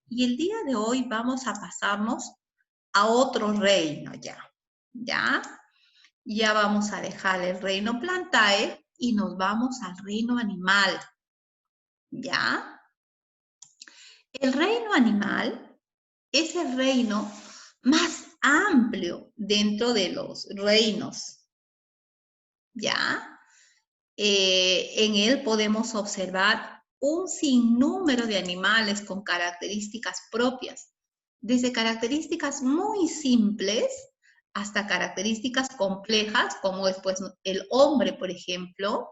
Y el día de hoy vamos a pasarnos a otro reino ¿ya? Ya vamos a dejar el reino plantae y nos vamos al reino animal, ¿ya? El reino animal es el reino más amplio dentro de los reinos, ¿ya? En él podemos observar un sinnúmero de animales con características propias, desde características muy simples hasta características complejas, como es pues, el hombre, por ejemplo.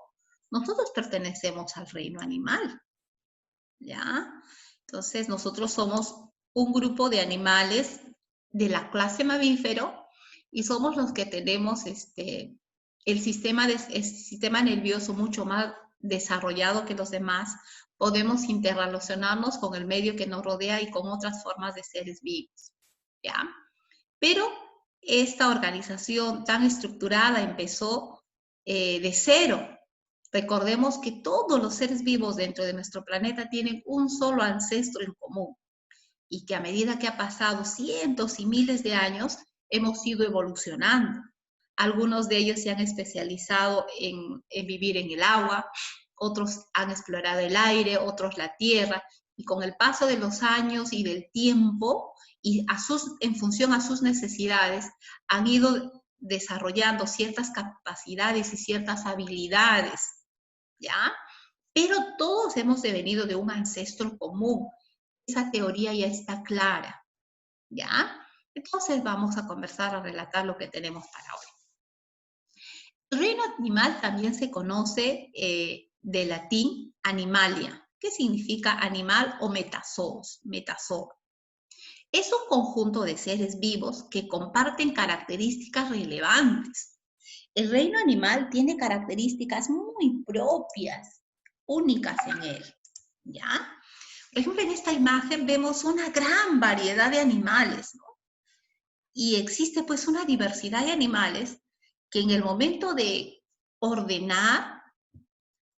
Nosotros pertenecemos al reino animal, ¿ya? Entonces, nosotros somos un grupo de animales de la clase mamífero y somos los que tenemos el sistema nervioso mucho más desarrollado que los demás. Podemos interrelacionarnos con el medio que nos rodea y con otras formas de seres vivos, ¿ya? Pero esta organización tan estructurada empezó de cero. Recordemos que todos los seres vivos dentro de nuestro planeta tienen un solo ancestro en común y que a medida que ha pasado cientos y miles de años, hemos ido evolucionando. Algunos de ellos se han especializado en vivir en el agua, otros han explorado el aire, otros la tierra, y con el paso de los años y del tiempo, y en función a sus necesidades, han ido desarrollando ciertas capacidades y ciertas habilidades, ¿ya? Pero todos hemos devenido de un ancestro común. Esa teoría ya está clara, ¿ya? Entonces vamos a conversar, a relatar lo que tenemos para hoy. El reino animal también se conoce de latín animalia, que significa animal o metazoos, metazoo. Es un conjunto de seres vivos que comparten características relevantes. El reino animal tiene características muy propias, únicas en él, ¿ya? Por ejemplo, en esta imagen vemos una gran variedad de animales, ¿no? Y existe pues una diversidad de animales que en el momento de ordenar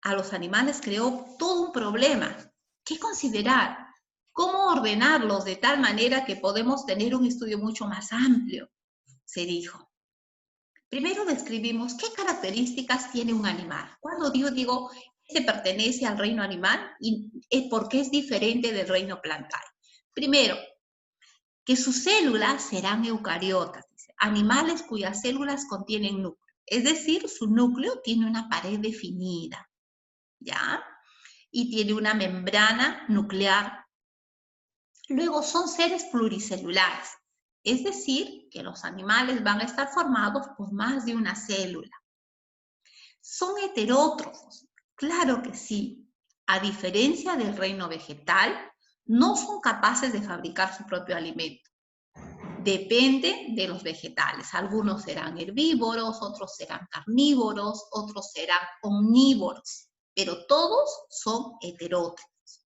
a los animales creó todo un problema. ¿Qué considerar? ¿Cómo ordenarlos de tal manera que podemos tener un estudio mucho más amplio? Se dijo. Primero describimos qué características tiene un animal. Cuando digo que pertenece al reino animal y por qué es diferente del reino plantae. Primero, que sus células serán eucariotas, animales cuyas células contienen núcleo, es decir, su núcleo tiene una pared definida, ¿ya? Y tiene una membrana nuclear. Luego son seres pluricelulares, es decir, que los animales van a estar formados por más de una célula. Son heterótrofos, claro que sí. A diferencia del reino vegetal, no son capaces de fabricar su propio alimento. Depende de los vegetales. Algunos serán herbívoros, otros serán carnívoros, otros serán omnívoros, pero todos son heterótrofos.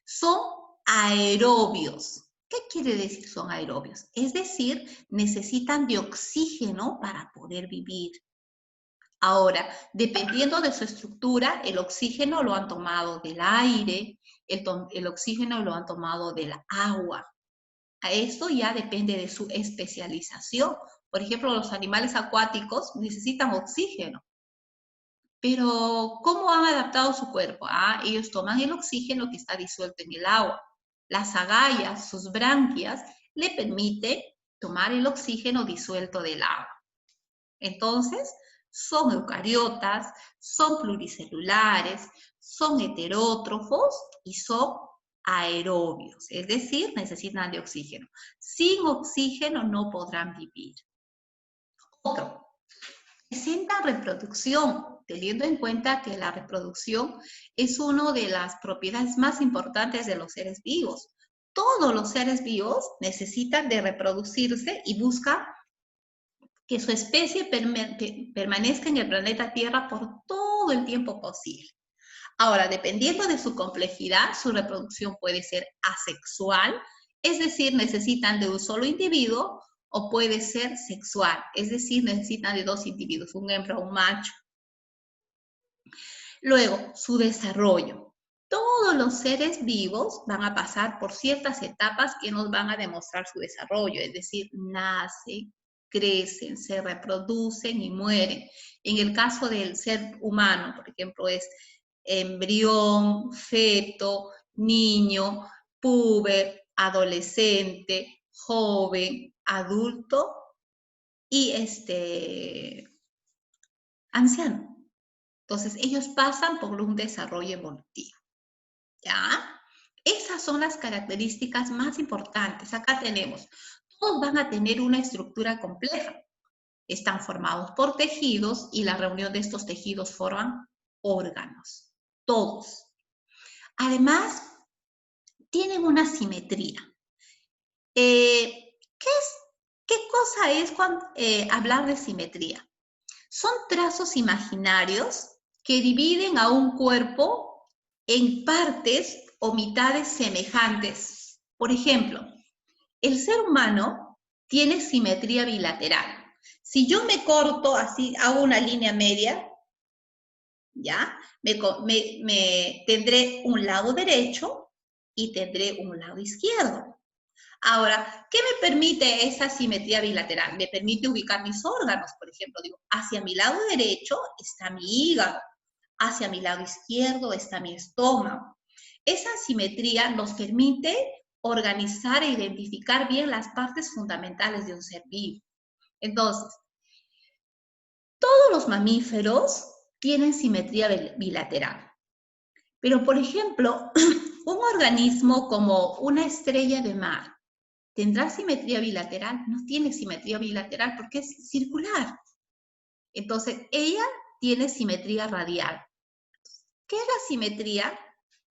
Son aerobios. ¿Qué quiere decir son aerobios? Es decir, necesitan de oxígeno para poder vivir. Ahora, dependiendo de su estructura, el oxígeno lo han tomado del aire, el oxígeno lo han tomado del agua. A esto ya depende de su especialización. Por ejemplo, los animales acuáticos necesitan oxígeno. Pero, ¿cómo han adaptado su cuerpo? Ellos toman el oxígeno que está disuelto en el agua. Las agallas, sus branquias, le permiten tomar el oxígeno disuelto del agua. Entonces, son eucariotas, son pluricelulares, son heterótrofos y son aerobios, es decir, necesitan de oxígeno. Sin oxígeno no podrán vivir. Otro, presentan reproducción, teniendo en cuenta que la reproducción es una de las propiedades más importantes de los seres vivos. Todos los seres vivos necesitan de reproducirse y buscan que su especie permanezca en el planeta Tierra por todo el tiempo posible. Ahora, dependiendo de su complejidad, su reproducción puede ser asexual, es decir, necesitan de un solo individuo, o puede ser sexual, es decir, necesitan de dos individuos, un hembra o un macho. Luego, su desarrollo. Todo todos los seres vivos van a pasar por ciertas etapas que nos van a demostrar su desarrollo, es decir, nacen, crecen, se reproducen y mueren. En el caso del ser humano, por ejemplo, es embrión, feto, niño, puber, adolescente, joven, adulto y anciano. Entonces, ellos pasan por un desarrollo evolutivo, ¿ya? Esas son las características más importantes. Acá tenemos, todos van a tener una estructura compleja. Están formados por tejidos y la reunión de estos tejidos forman órganos. Todos. Además, tienen una simetría. ¿Qué cosa es hablar de simetría? Son trazos imaginarios que dividen a un cuerpo en partes o mitades semejantes. Por ejemplo, el ser humano tiene simetría bilateral. Si yo me corto así, hago una línea media, ¿ya? Tendré un lado derecho y tendré un lado izquierdo. Ahora, ¿qué me permite esa simetría bilateral? Me permite ubicar mis órganos, por ejemplo, digo, hacia mi lado derecho está mi hígado, hacia mi lado izquierdo está mi estómago. Esa simetría nos permite organizar e identificar bien las partes fundamentales de un ser vivo. Entonces, todos los mamíferos tienen simetría bilateral. Pero, por ejemplo, un organismo como una estrella de mar, ¿tendrá simetría bilateral? No tiene simetría bilateral porque es circular. Entonces, ella tiene simetría radial. ¿Qué es la simetría?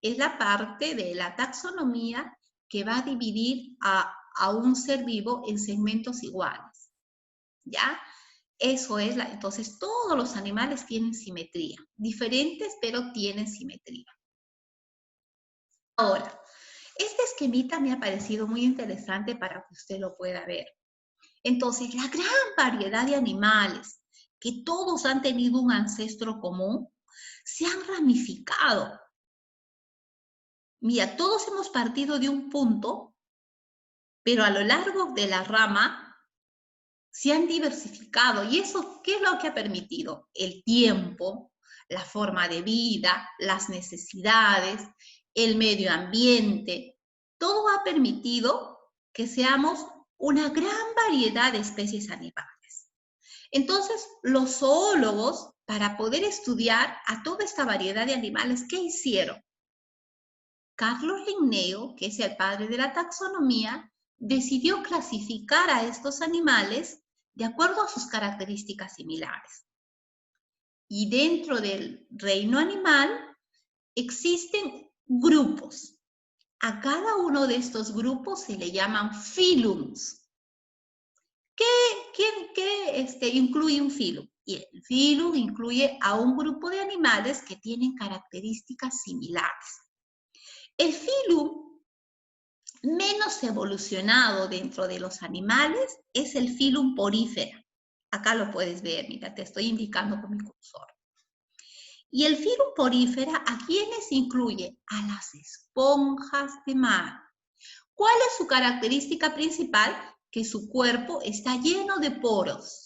Es la parte de la taxonomía que va a dividir a un ser vivo en segmentos iguales. ¿Ya? Eso es entonces, todos los animales tienen simetría. Diferentes, pero tienen simetría. Ahora, este esquemita me ha parecido muy interesante para que usted lo pueda ver. Entonces, la gran variedad de animales, que todos han tenido un ancestro común, se han ramificado. Mira, todos hemos partido de un punto, pero a lo largo de la rama se han diversificado. ¿Y eso qué es lo que ha permitido? El tiempo, la forma de vida, las necesidades, el medio ambiente. Todo ha permitido que seamos una gran variedad de especies animales. Entonces, los zoólogos, para poder estudiar a toda esta variedad de animales, ¿qué hicieron? Carlos Linneo, que es el padre de la taxonomía, decidió clasificar a estos animales de acuerdo a sus características similares. Y dentro del reino animal existen grupos. A cada uno de estos grupos se le llaman phylums. ¿Qué incluye un phylum? Y el phylum incluye a un grupo de animales que tienen características similares. El phylum menos evolucionado dentro de los animales es el phylum Porifera. Acá lo puedes ver, mira, te estoy indicando con mi cursor. Y el phylum Porifera, ¿a quiénes incluye? A las esponjas de mar. ¿Cuál es su característica principal? Que su cuerpo está lleno de poros.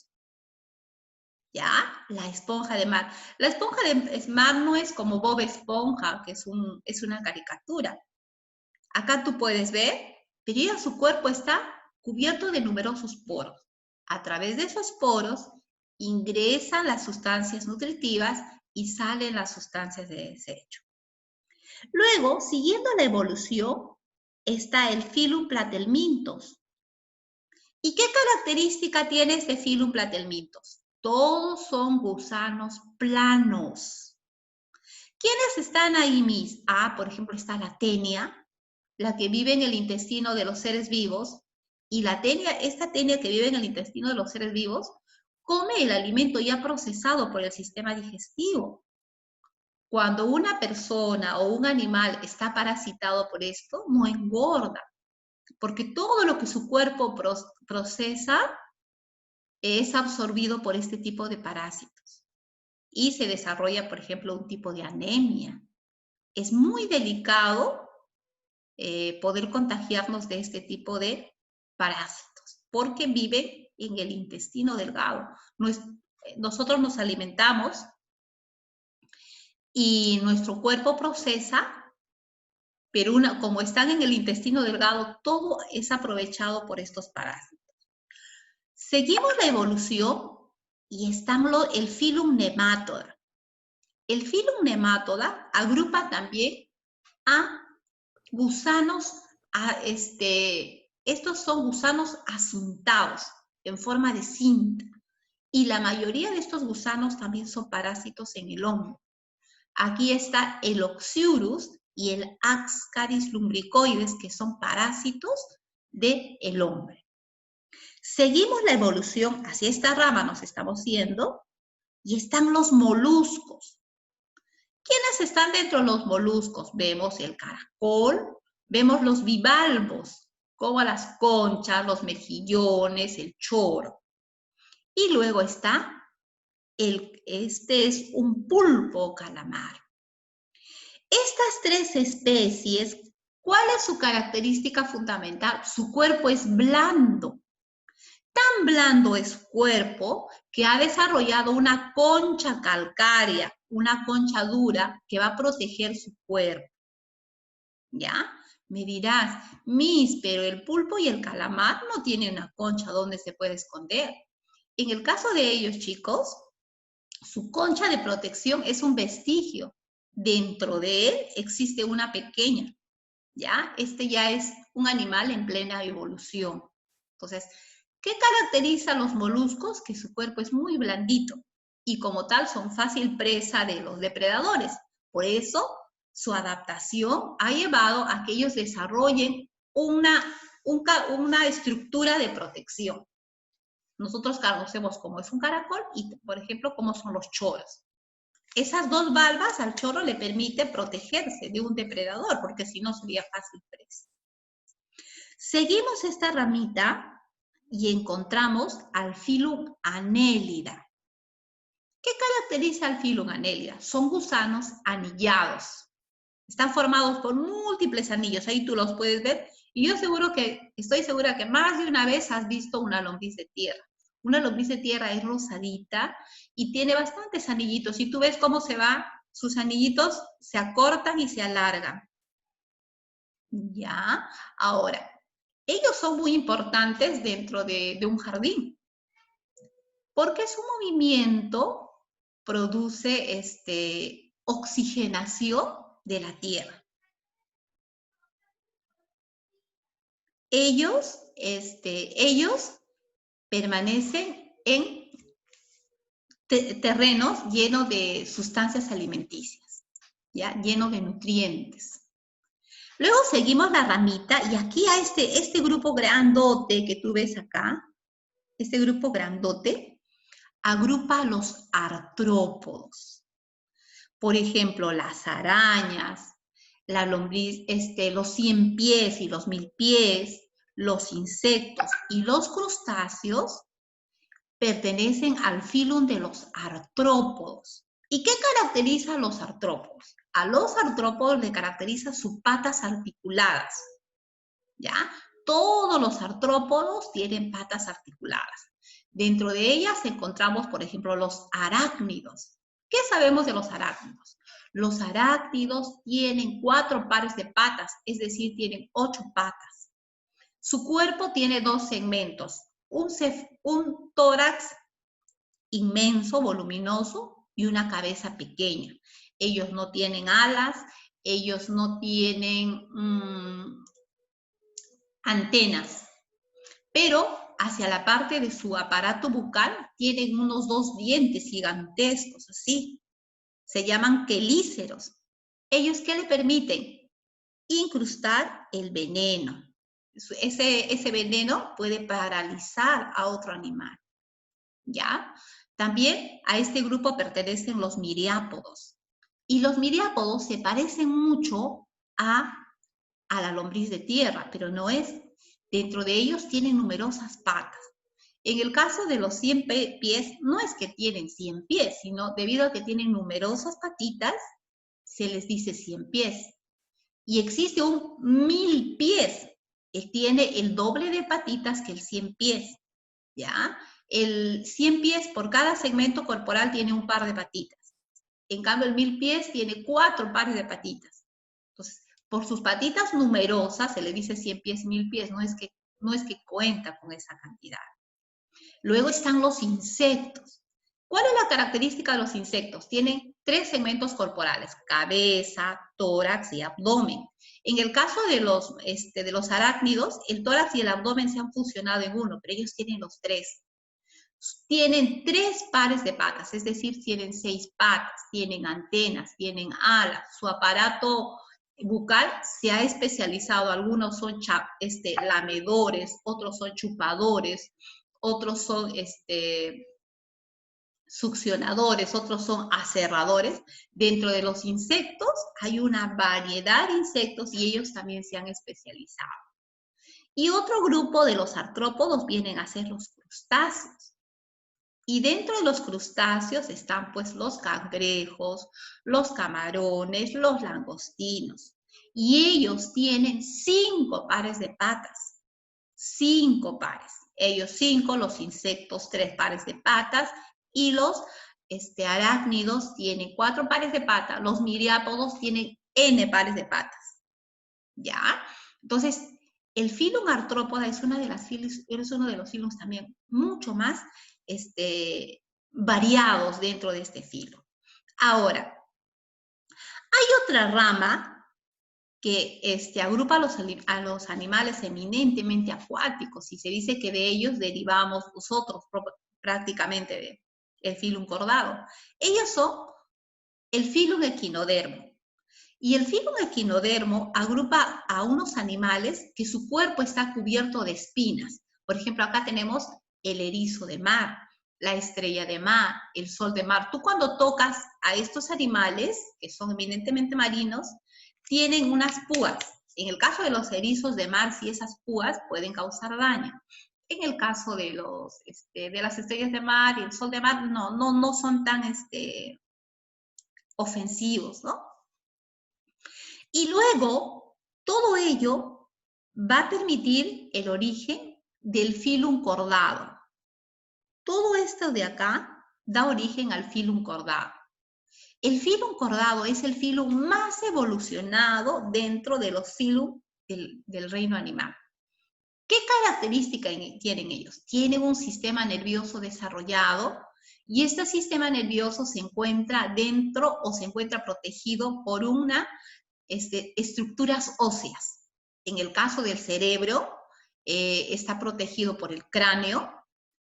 ¿Ya? La esponja de mar. La esponja de mar no es como Bob Esponja, que es una caricatura. Acá tú puedes ver, pero ya su cuerpo está cubierto de numerosos poros. A través de esos poros ingresan las sustancias nutritivas y salen las sustancias de desecho. Luego, siguiendo la evolución, está el Phylum Platelminthos. ¿Y qué característica tiene este Phylum Platelminthos? Todos son gusanos planos. ¿Quiénes están ahí, Miss? Por ejemplo, está la tenia, la que vive en el intestino de los seres vivos, y esta tenia que vive en el intestino de los seres vivos, come el alimento ya procesado por el sistema digestivo. Cuando una persona o un animal está parasitado por esto, no engorda, porque todo lo que su cuerpo procesa es absorbido por este tipo de parásitos. Y se desarrolla, por ejemplo, un tipo de anemia. es muy delicado poder contagiarnos de este tipo de parásitos, porque viven en el intestino delgado. Nosotros nos alimentamos y nuestro cuerpo procesa, pero como están en el intestino delgado, todo es aprovechado por estos parásitos. Seguimos la evolución y está el Phylum Nematoda. El Phylum Nematoda agrupa también a gusanos, estos son gusanos acintados en forma de cinta, y la mayoría de estos gusanos también son parásitos en el hongo. Aquí está el Oxyurus y el Ascaris lumbricoides, que son parásitos del hombre. Seguimos la evolución, hacia esta rama nos estamos yendo, y están los moluscos. ¿Quiénes están dentro de los moluscos? Vemos el caracol, vemos los bivalvos, como las conchas, los mejillones, el choro. Y luego está, este es un pulpo calamar. Estas tres especies, ¿cuál es su característica fundamental? Su cuerpo es blando. Tan blando es su cuerpo que ha desarrollado una concha calcárea, una concha dura que va a proteger su cuerpo. ¿Ya? Me dirás, Miss, pero el pulpo y el calamar no tienen una concha donde se puede esconder. En el caso de ellos, chicos, su concha de protección es un vestigio. Dentro de él existe una pequeña, ¿ya? Este ya es un animal en plena evolución. Entonces, ¿qué caracteriza a los moluscos? Que su cuerpo es muy blandito y como tal son fácil presa de los depredadores. Por eso, su adaptación ha llevado a que ellos desarrollen una estructura de protección. Nosotros conocemos cómo es un caracol y, por ejemplo, cómo son los choros. Esas dos valvas al chorro le permiten protegerse de un depredador, porque si no sería fácil presa. Seguimos esta ramita y encontramos al Phylum Annelida. ¿Qué caracteriza al Phylum Annelida? Son gusanos anillados. Están formados por múltiples anillos, ahí tú los puedes ver. Y yo estoy segura que más de una vez has visto una lombriz de tierra. Una lombriz de tierra es rosadita y tiene bastantes anillitos. Y tú ves cómo se va, sus anillitos se acortan y se alargan. ¿Ya? Ahora, ellos son muy importantes dentro de un jardín, porque su movimiento produce oxigenación de la tierra. Ellos permanecen en terrenos llenos de sustancias alimenticias, ¿ya? Llenos de nutrientes. Luego seguimos la ramita y aquí a este grupo grandote que tú ves acá, este grupo grandote, agrupa a los artrópodos. Por ejemplo, las arañas, la lombriz, los 100 pies y los 1000 pies, los insectos y los crustáceos pertenecen al filum de los artrópodos. ¿Y qué caracteriza a los artrópodos? A los artrópodos le caracteriza sus patas articuladas, ¿ya? Todos los artrópodos tienen patas articuladas. Dentro de ellas encontramos, por ejemplo, los arácnidos. ¿Qué sabemos de los arácnidos? Los arácnidos tienen 4 pares de patas, es decir, tienen 8 patas. Su cuerpo tiene 2 segmentos, un tórax inmenso, voluminoso, y una cabeza pequeña. Ellos no tienen alas, ellos no tienen antenas, pero hacia la parte de su aparato bucal tienen unos 2 dientes gigantescos, así. Se llaman quelíceros. ¿Ellos qué le permiten? Incrustar el veneno. Ese veneno puede paralizar a otro animal, ¿ya? También a este grupo pertenecen los miriápodos. Y los miriápodos se parecen mucho a la lombriz de tierra, pero no es. Dentro de ellos tienen numerosas patas. En el caso de los 100 pies, no es que tienen 100 pies, sino debido a que tienen numerosas patitas, se les dice 100 pies. Y existe un 1000 pies, que tiene el doble de patitas que el 100 pies, ¿ya? El 100 pies por cada segmento corporal tiene un par de patitas. En cambio, el 1000 pies tiene 4 pares de patitas. Entonces, por sus patitas numerosas, se le dice 100 pies, 1000 pies, no es que cuenta con esa cantidad. Luego están los insectos. ¿Cuál es la característica de los insectos? Tienen 3 segmentos corporales, cabeza, tórax y abdomen. En el caso de los arácnidos, el tórax y el abdomen se han fusionado en uno, pero ellos tienen los 3. Tienen 3 pares de patas, es decir, tienen 6 patas, tienen antenas, tienen alas, su aparato bucal se ha especializado, algunos son lamedores, otros son chupadores, otros son succionadores, otros son aserradores. Dentro de los insectos hay una variedad de insectos y ellos también se han especializado. Y otro grupo de los artrópodos vienen a ser los crustáceos. Y dentro de los crustáceos están pues los cangrejos, los camarones, los langostinos. Y ellos tienen 5 pares de patas. 5 pares. Ellos 5, los insectos 3 pares de patas y los arácnidos tienen 4 pares de patas. Los miriápodos tienen N pares de patas. ¿Ya? Entonces, el filum Arthropoda es uno de los filums también mucho más variados dentro de este filo. Ahora, hay otra rama que agrupa a los animales eminentemente acuáticos y se dice que de ellos derivamos nosotros prácticamente del filum cordado. Ellos son el filum Equinodermo. Y el filum Equinodermo agrupa a unos animales que su cuerpo está cubierto de espinas. Por ejemplo, acá tenemos el erizo de mar, la estrella de mar, el sol de mar. Tú cuando tocas a estos animales, que son eminentemente marinos, tienen unas púas. En el caso de los erizos de mar, sí, esas púas pueden causar daño. En el caso de las estrellas de mar y el sol de mar, no son tan ofensivos, ¿no? Y luego, todo ello va a permitir el origen del filum cordado. Todo esto de acá da origen al filum cordado. El filum cordado es el filum más evolucionado dentro de los filum del reino animal. ¿Qué características tienen ellos? Tienen un sistema nervioso desarrollado y este sistema nervioso se encuentra dentro o se encuentra protegido por estructuras óseas. En el caso del cerebro, está protegido por el cráneo,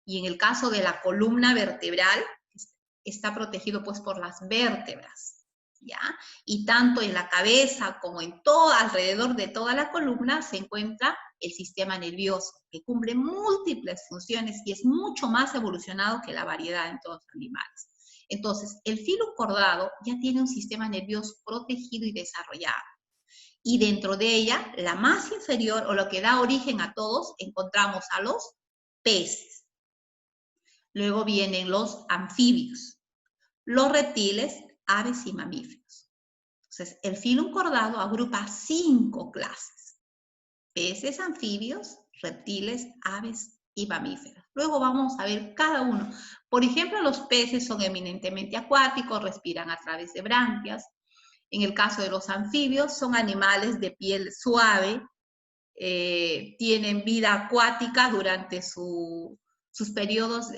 y en el caso de la columna vertebral, está protegido pues por las vértebras, ¿ya? Y tanto en la cabeza como en alrededor de toda la columna se encuentra el sistema nervioso, que cumple múltiples funciones y es mucho más evolucionado que la variedad en todos los animales. Entonces, el filum cordado ya tiene un sistema nervioso protegido y desarrollado. Y dentro de ella, la más inferior, o lo que da origen a todos, encontramos a los peces. Luego vienen los anfibios, los reptiles, aves y mamíferos. Entonces, el filum cordado agrupa 5 clases: peces, anfibios, reptiles, aves y mamíferos. Luego vamos a ver cada uno. Por ejemplo, los peces son eminentemente acuáticos, respiran a través de branquias. En el caso de los anfibios, son animales de piel suave, tienen vida acuática durante sus periodos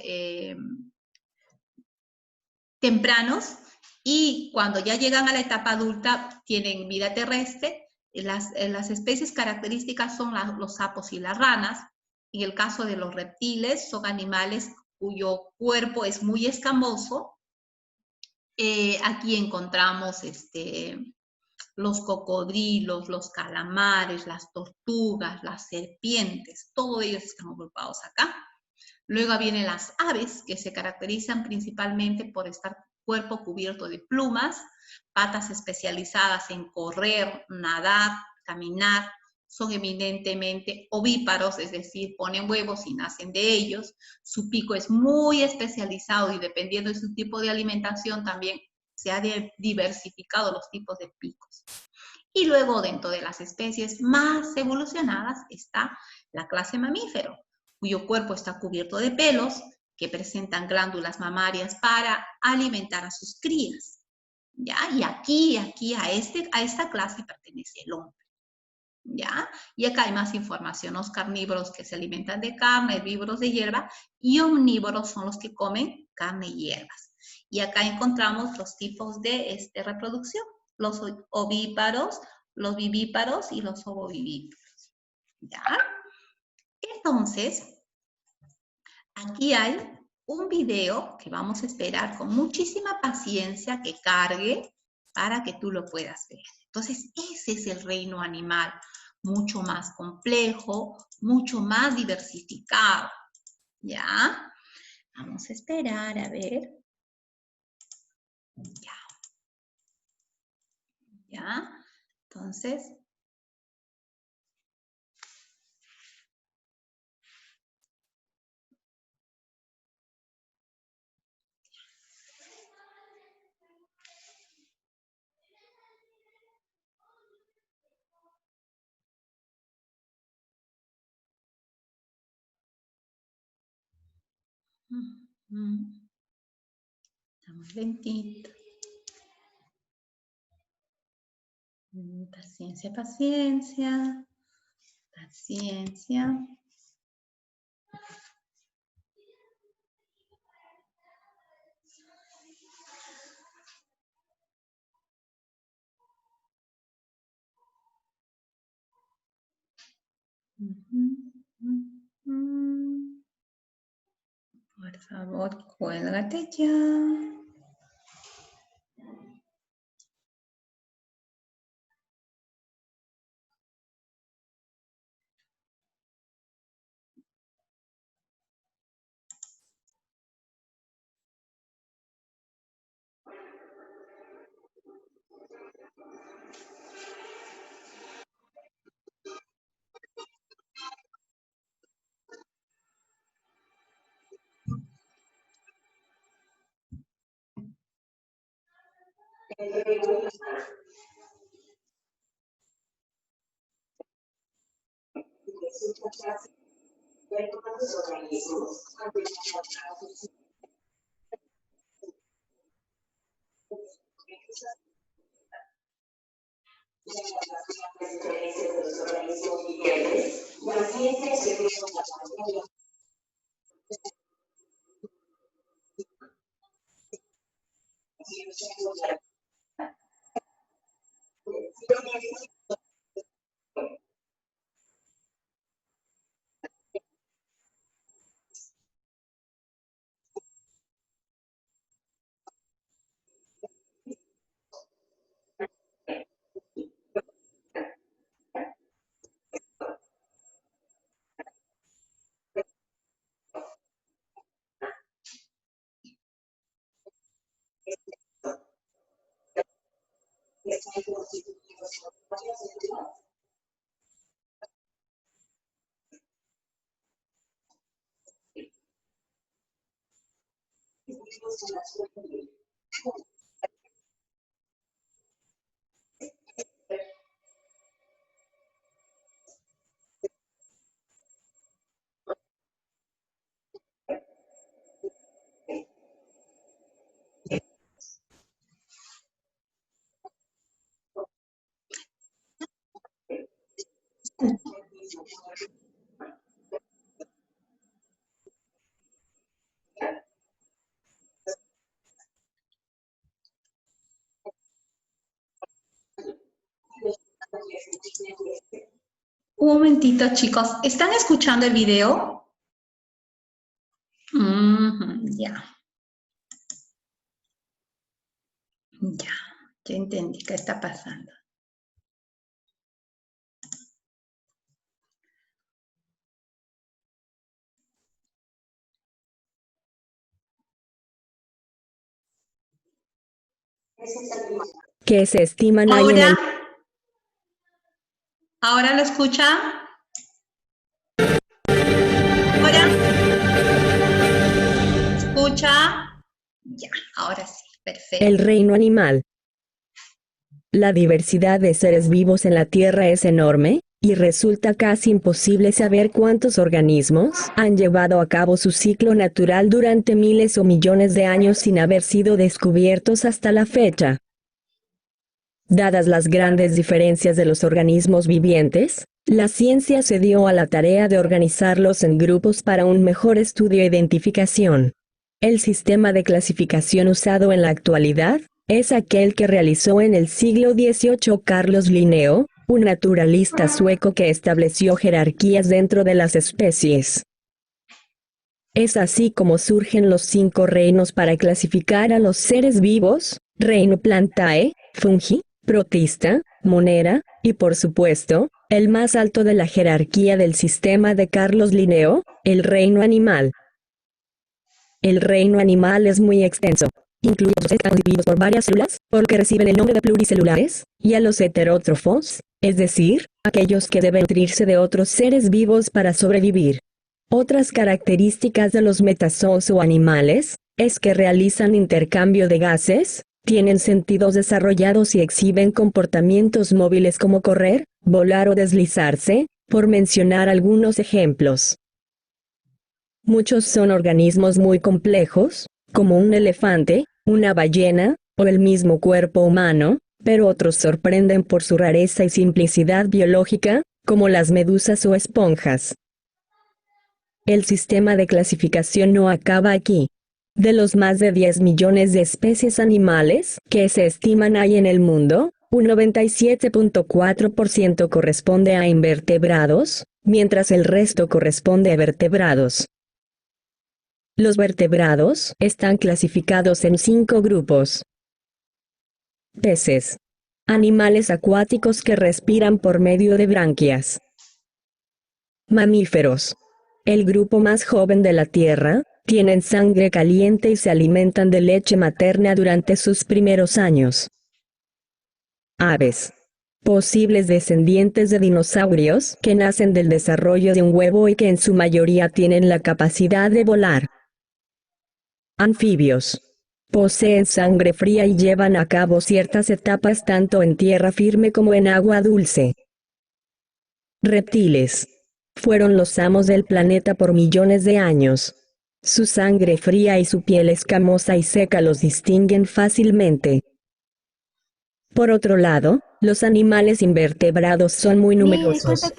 tempranos, y cuando ya llegan a la etapa adulta tienen vida terrestre. Las especies características son los sapos y las ranas. En el caso de los reptiles, son animales cuyo cuerpo es muy escamoso. Aquí encontramos los cocodrilos, los calamares, las tortugas, las serpientes, todos ellos están agrupados acá. Luego vienen las aves, que se caracterizan principalmente por estar cuerpo cubierto de plumas, patas especializadas en correr, nadar, caminar. Son eminentemente ovíparos, es decir, ponen huevos y nacen de ellos. Su pico es muy especializado y dependiendo de su tipo de alimentación también se ha diversificado los tipos de picos. Y luego dentro de las especies más evolucionadas está la clase mamífero, cuyo cuerpo está cubierto de pelos que presentan glándulas mamarias para alimentar a sus crías. ¿Ya? Y aquí a esta clase pertenece el hombre. ¿Ya? Y acá hay más información. Los carnívoros que se alimentan de carne, herbívoros de hierba, y omnívoros son los que comen carne y hierbas. Y acá encontramos los tipos de reproducción, los ovíparos, los vivíparos y los ovovivíparos. ¿Ya? Entonces, aquí hay un video que vamos a esperar con muchísima paciencia que cargue para que tú lo puedas ver. Entonces, ese es el reino animal, mucho más complejo, mucho más diversificado. ¿Ya? Vamos a esperar, a ver. Ya. ¿Ya? Entonces, estamos lentitos. Paciencia, paciencia, paciencia. Por favor, cuélgate ya. Un momentito, chicos. ¿Están escuchando el video? Ya. Ya entendí qué está pasando. Que se estiman ahí en el... ¿Ahora lo escucha? ¿Ahora? ¿Escucha? Ya, ahora sí. Perfecto. El reino animal. La diversidad de seres vivos en la Tierra es enorme, y resulta casi imposible saber cuántos organismos han llevado a cabo su ciclo natural durante miles o millones de años sin haber sido descubiertos hasta la fecha. Dadas las grandes diferencias de los organismos vivientes, la ciencia se dio a la tarea de organizarlos en grupos para un mejor estudio e identificación. El sistema de clasificación usado en la actualidad es aquel que realizó en el siglo XVIII Carlos Linneo, un naturalista sueco que estableció jerarquías dentro de las especies. Es así como surgen los 5 reinos para clasificar a los seres vivos: reino Plantae, Fungi, Protista, Monera, y por supuesto, el más alto de la jerarquía del sistema de Carlos Linneo, el reino animal. El reino animal es muy extenso. Incluye a los estados divididos por varias células, por lo que reciben el nombre de pluricelulares, y a los heterótrofos, es decir, aquellos que deben nutrirse de otros seres vivos para sobrevivir. Otras características de los metazoos o animales es que realizan intercambio de gases, tienen sentidos desarrollados y exhiben comportamientos móviles como correr, volar o deslizarse, por mencionar algunos ejemplos. Muchos son organismos muy complejos, como un elefante, una ballena, o el mismo cuerpo humano, pero otros sorprenden por su rareza y simplicidad biológica, como las medusas o esponjas. El sistema de clasificación no acaba aquí. De los más de 10 millones de especies animales que se estiman hay en el mundo, un 97.4% corresponde a invertebrados, mientras el resto corresponde a vertebrados. Los vertebrados están clasificados en 5 grupos. Peces. Animales acuáticos que respiran por medio de branquias. Mamíferos. El grupo más joven de la Tierra, tienen sangre caliente y se alimentan de leche materna durante sus primeros años. Aves. Posibles descendientes de dinosaurios que nacen del desarrollo de un huevo y que en su mayoría tienen la capacidad de volar. Anfibios. Poseen sangre fría y llevan a cabo ciertas etapas tanto en tierra firme como en agua dulce. Reptiles. Fueron los amos del planeta por millones de años. Su sangre fría y su piel escamosa y seca los distinguen fácilmente. Por otro lado, los animales invertebrados son muy numerosos.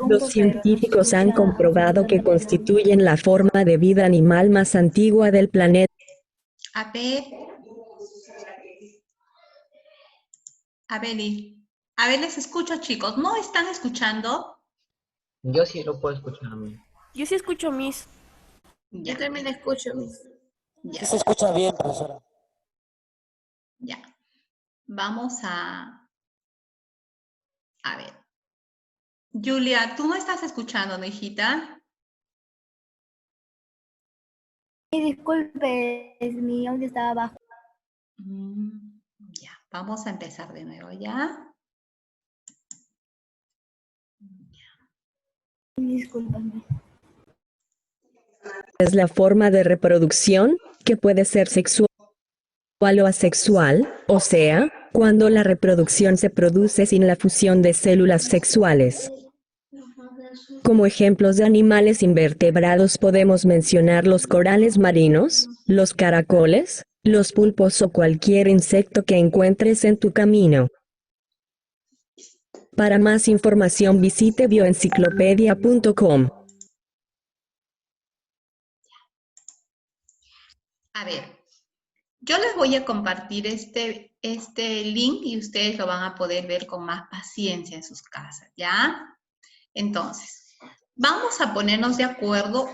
Los científicos han comprobado que constituyen la forma de vida animal más antigua del planeta. A ver, les escucho, chicos. ¿No están escuchando? Yo sí lo puedo escuchar a mí. Yo sí escucho Miss. Ya. Yo también escucho, Miss. Ya. Se escucha bien, profesora. Ya. Vamos a ver. Julia, ¿tú no estás escuchando, ¿no, hijita? Disculpe, mi audio estaba bajo. Ya, vamos a empezar de nuevo, ¿ya? Discúlpame. Es la forma de reproducción, que puede ser sexual o asexual, o sea, cuando la reproducción se produce sin la fusión de células sexuales. Como ejemplos de animales invertebrados podemos mencionar los corales marinos, los caracoles, los pulpos o cualquier insecto que encuentres en tu camino. Para más información visite bioenciclopedia.com. A ver, yo les voy a compartir este link y ustedes lo van a poder ver con más paciencia en sus casas, ¿ya? Entonces, vamos a ponernos de acuerdo